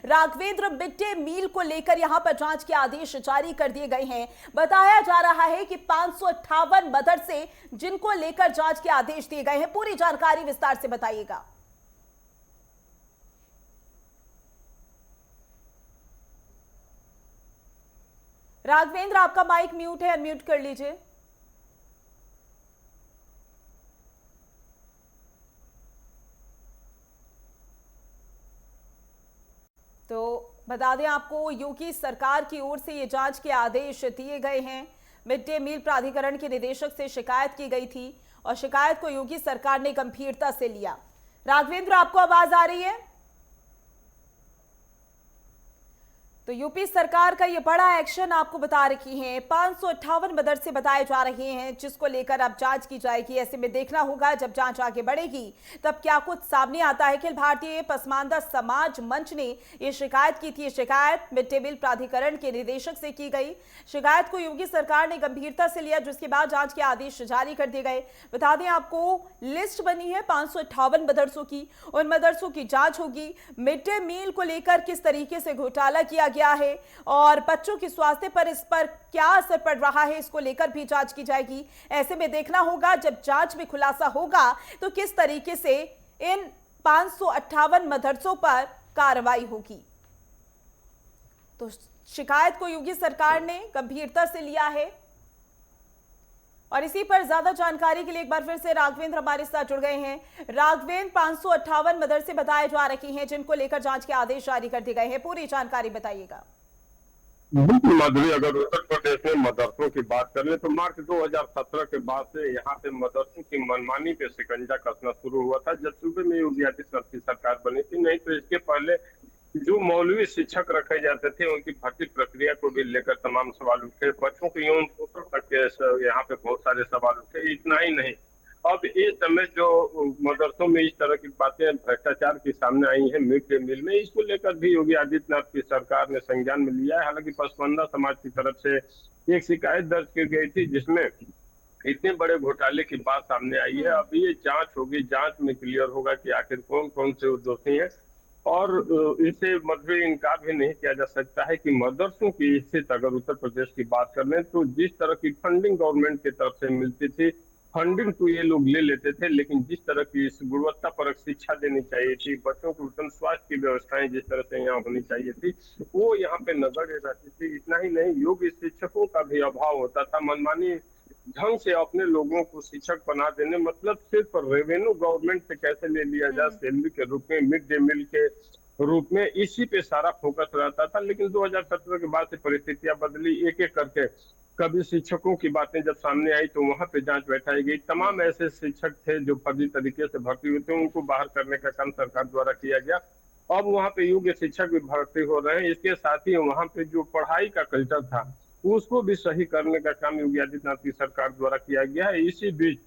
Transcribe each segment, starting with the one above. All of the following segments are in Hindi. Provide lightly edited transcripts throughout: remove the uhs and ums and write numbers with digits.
राघवेंद्र, मिड डे मील को लेकर यहां पर जांच के आदेश जारी कर दिए गए हैं। बताया जा रहा है कि 558 मदरसे जिनको लेकर जांच के आदेश दिए गए हैं। पूरी जानकारी विस्तार से बताइएगा। राघवेंद्र, आपका माइक म्यूट है, अनम्यूट कर लीजिए। तो बता दें आपको, योगी सरकार की ओर से ये जांच के आदेश दिए गए हैं। मिड डे मील प्राधिकरण के निदेशक से शिकायत की गई थी और शिकायत को योगी सरकार ने गंभीरता से लिया। राघवेंद्र, आपको आवाज आ रही है? तो यूपी सरकार का ये बड़ा एक्शन आपको बता रही है। 558 मदरसे बताए जा रहे हैं जिसको लेकर अब जांच की जाएगी। ऐसे में देखना होगा जब जांच आगे बढ़ेगी तब क्या कुछ सामने आता है। अखिल भारतीय पसमानदा समाज मंच ने ये शिकायत की थी। शिकायत मिड डे मील प्राधिकरण के निदेशक से की गई। शिकायत को योगी सरकार ने गंभीरता से लिया, जिसके बाद जांच के आदेश जारी कर दिए गए। बता दें आपको, लिस्ट बनी है 558 मदरसों की। उन मदरसों की जांच होगी। मिड डे मील को लेकर किस तरीके से घोटाला किया गया है और बच्चों के स्वास्थ्य पर इस पर क्या असर पड़ रहा है, इसको लेकर भी जांच की जाएगी। ऐसे में देखना होगा जब जांच में खुलासा होगा तो किस तरीके से इन 558 मदरसों पर कार्रवाई होगी। तो शिकायत को योगी सरकार ने गंभीरता से लिया है और इसी पर ज्यादा जानकारी के लिए एक बार फिर से राघवेंद्र हमारे साथ जुड़ गए हैं। राघवेंद्र, 558 मदरसे बताए जा रहे हैं जिनको लेकर जांच के आदेश जारी कर दिए गए हैं। पूरी जानकारी बताइएगा। बिल्कुल माधुरी, अगर उत्तर प्रदेश में मदरसों की बात करें तो मार्च 2017 के बाद से यहाँ पे मदरसों की मनमानी पे शिकंजा कसना शुरू हुआ था जब सूबे में योगी आदित्यनाथ की सरकार बनी थी। नहीं तो इसके पहले जो मौलवी शिक्षक रखे जाते थे उनकी भर्ती प्रक्रिया को भी लेकर तमाम सवाल उठे। बच्चों के यौन शोषण तक के यहाँ पे बहुत सारे सवाल उठे। इतना ही नहीं, अब इस समय जो मदरसों में इस तरह की बातें भ्रष्टाचार की सामने आई है मिड डे मील में, इसको लेकर भी योगी आदित्यनाथ की सरकार ने संज्ञान में लिया है। हालांकि पसमानदा समाज की तरफ से एक शिकायत दर्ज की गई थी जिसमें इतने बड़े घोटाले की बात सामने आई है। अब ये जांच होगी, जांच में क्लियर होगा कि आखिर कौन कौन से दोषी हैं। और इससे मतलब इनकार भी नहीं किया जा सकता है कि मदरसों की स्थिति अगर उत्तर प्रदेश की बात कर लें तो जिस तरह की फंडिंग गवर्नमेंट की तरफ से मिलती थी, फंडिंग तो ये लोग ले लेते थे, लेकिन जिस तरह की गुणवत्ता परक शिक्षा देनी चाहिए थी, बच्चों को उत्तम स्वास्थ्य की व्यवस्थाएं जिस तरह से यहाँ होनी चाहिए थी, वो यहाँ पे नजर रहती थी। इतना ही नहीं, योग्य शिक्षकों का भी अभाव होता था। मनमानी ढंग से अपने लोगों को शिक्षक बना देने, मतलब सिर्फ रेवेन्यू गवर्नमेंट से कैसे ले लिया जाए सैलरी के रूप में, मिड डे मील के रूप में, इसी पे सारा फोकस रहता था। लेकिन 2017 के बाद से परिस्थितियां बदली, एक एक करके कभी शिक्षकों की बातें जब सामने आई तो वहां पे जांच बैठाई गई। तमाम ऐसे शिक्षक थे जो फर्जी तरीके से भर्ती हुए थे, उनको बाहर करने का काम सरकार द्वारा किया गया। अब वहां पे योग्य शिक्षक भी भर्ती हो रहे हैं। इसके साथ ही वहां पे जो पढ़ाई का कल्चर था उसको भी सही करने का काम योगी आदित्यनाथ की सरकार द्वारा किया गया है। इसी बीच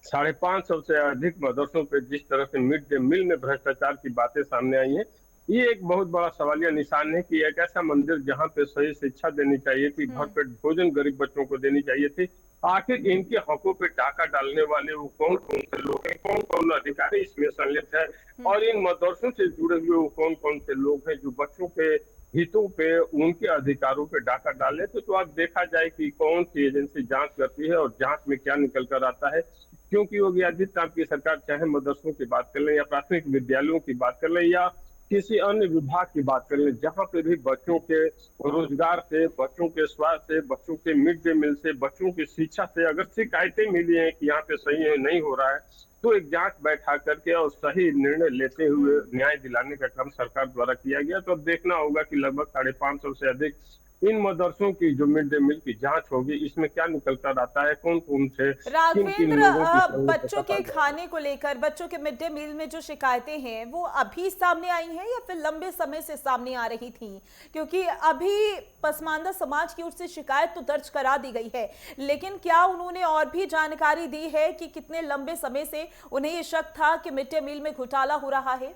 550 से अधिक मदरसों पे जिस तरह से मिड डे मील में भ्रष्टाचार की बातें सामने आई हैं, ये एक बहुत बड़ा सवालिया निशान है कि एक ऐसा मंदिर जहां पे सही शिक्षा देनी चाहिए थी, भरपेट भोजन गरीब बच्चों को देनी चाहिए थी, आखिर इनके हकों पे टाका डालने वाले वो कौन कौन से लोग हैं, कौन कौन अधिकारी इसमें संलिप्त है, और इन मदरसों से जुड़े हुए वो कौन कौन से लोग हैं जो बच्चों के हितों पे, उनके अधिकारों पे डाका डाले। तो अब देखा जाए कि कौन सी एजेंसी जांच करती है और जांच में क्या निकल कर आता है। क्योंकि योगी आदित्यनाथ की सरकार चाहे मदरसों की बात कर लें या प्राथमिक विद्यालयों की बात कर लें या किसी अन्य विभाग की बात कर लें, जहां पे भी बच्चों के रोजगार से, बच्चों के स्वास्थ्य से, बच्चों के मिड डे मील से, बच्चों की शिक्षा से अगर शिकायतें मिली हैं कि यहाँ पे सही है, नहीं हो रहा है, तो एक जांच बैठा करके और सही निर्णय लेते हुए न्याय दिलाने का काम सरकार द्वारा किया गया। तो अब देखना होगा कि लगभग 550 से अधिक इन मदरसों की जो मिड डे मील की जांच होगी, इसमें क्या निकल कर आता है, कौन कौन से किन किन राघवेंद्र, लोगों की बच्चों के खाने को लेकर, बच्चों के मिड डे मील में जो शिकायतें हैं वो अभी सामने आई हैं या फिर लंबे समय से सामने आ रही थी? क्योंकि अभी पसमानदा समाज की ओर से शिकायत तो दर्ज करा दी गई है, लेकिन क्या उन्होंने और भी जानकारी दी है कि कितने लंबे समय से उन्हें ये शक था कि मिड डे मील में घोटाला हो रहा है?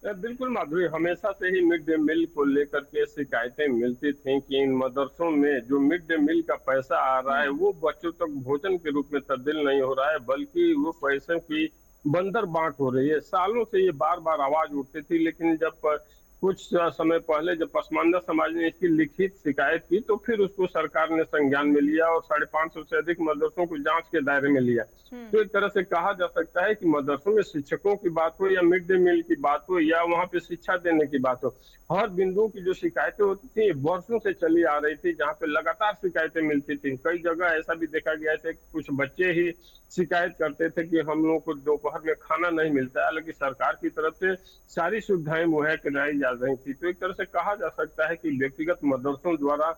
बिल्कुल माधुरी, हमेशा से ही मिड डे मील को लेकर के शिकायतें मिलती थी कि इन मदरसों में जो मिड डे मील का पैसा आ रहा है वो बच्चों तक भोजन के रूप में तब्दील नहीं हो रहा है, बल्कि वो पैसे की बंदर बांट हो रही है। सालों से ये बार बार आवाज उठती थी, लेकिन जब कुछ समय पहले जब पसमानदा समाज ने इसकी लिखित शिकायत की तो फिर उसको सरकार ने संज्ञान में लिया और 550 से अधिक मदरसों को जांच के दायरे में लिया। तो एक तरह से कहा जा सकता है कि मदरसों में शिक्षकों की बात हो या मिड डे मील की बात हो या वहां पे शिक्षा देने की बात हो, हर बिंदु की जो शिकायतें होती थी वर्षों से चली आ रही थी, जहां पे लगातार शिकायतें मिलती थी। कई जगह ऐसा भी देखा गया है कि कुछ बच्चे ही शिकायत करते थे कि हम लोगों को दोपहर में खाना नहीं मिलता है, हालांकि सरकार की तरफ से सारी सुविधाएं मुहैया कराई जा रही थी। तो एक तरह से कहा जा सकता है कि व्यक्तिगत मदरसों द्वारा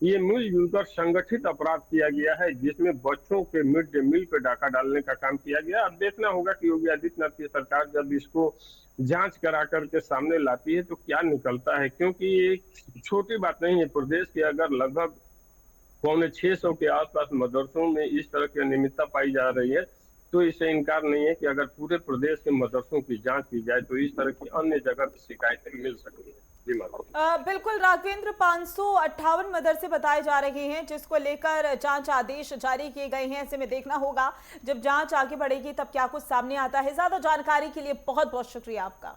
ये मिलजुल कर संगठित अपराध किया गया है, जिसमें बच्चों के मिड डे मील पे डाका डालने का काम किया गया। अब देखना होगा कि योगी आदित्यनाथ की सरकार जब इसको जांच करा करके सामने लाती है तो क्या निकलता है, क्योंकि ये छोटी बात नहीं है। प्रदेश के अगर लगभग 650 के आसपास मदरसों में इस तरह की अनियमितता पाई जा रही है, तो इससे इनकार नहीं है कि अगर पूरे प्रदेश के मदरसों की जांच की जाए तो इस तरह की अन्य जगह की शिकायतें मिल सकती हैं। जी माधव। बिल्कुल राघवेंद्र, 558 मदरसे बताए जा रहे हैं जिसको लेकर जांच आदेश जारी किए गए हैं। ऐसे में देखना होगा जब जांच आगे बढ़ेगी तब क्या कुछ सामने आता है। ज्यादा जानकारी के लिए बहुत बहुत शुक्रिया आपका।